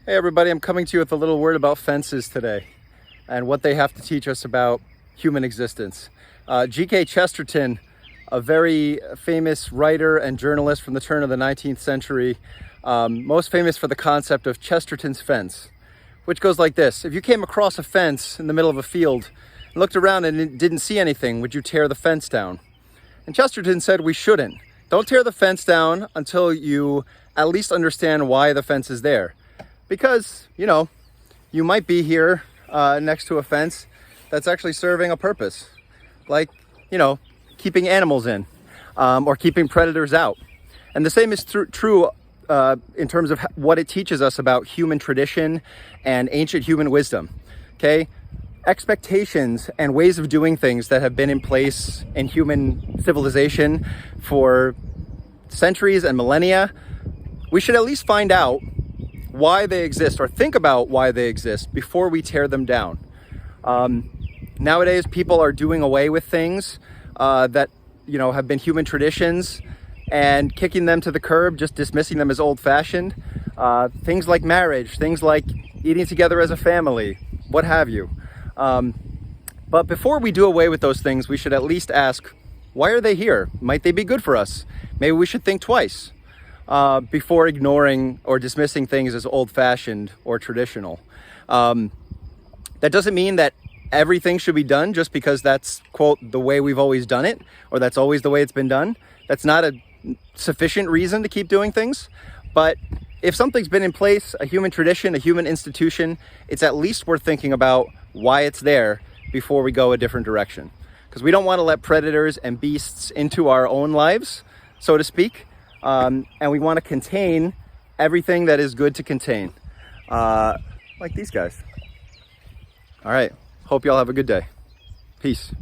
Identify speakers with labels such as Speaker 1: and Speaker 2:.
Speaker 1: Hey everybody, I'm coming to you with a little word about fences today and what they have to teach us about human existence. G.K. Chesterton, a very famous writer and journalist from the turn of the 19th century, most famous for the concept of Chesterton's fence, which goes like this. If you came across a fence in the middle of a field and looked around and didn't see anything, would you tear the fence down? And Chesterton said we shouldn't. Don't tear the fence down until you at least understand why the fence is there. Because, you might be here next to a fence that's actually serving a purpose. Like, keeping animals in or keeping predators out. And the same is true in terms of what it teaches us about human tradition and ancient human wisdom. Okay? Expectations and ways of doing things that have been in place in human civilization for centuries and millennia, we should at least find out why they exist or think about why they exist before we tear them down. Nowadays, people are doing away with things that have been human traditions and kicking them to the curb, just dismissing them as old-fashioned. Things like marriage, things like eating together as a family, what have you. But before we do away with those things, we should at least ask, why are they here? Might they be good for us? Maybe we should think twice before ignoring or dismissing things as old-fashioned or traditional. That doesn't mean that everything should be done just because that's, quote, the way we've always done it, or that's always the way it's been done. That's not a sufficient reason to keep doing things. But if something's been in place, a human tradition, a human institution, it's at least worth thinking about why it's there before we go a different direction. Because we don't want to let predators and beasts into our own lives, so to speak. And we want to contain everything that is good to contain, like these guys. All right. Hope y'all have a good day. Peace.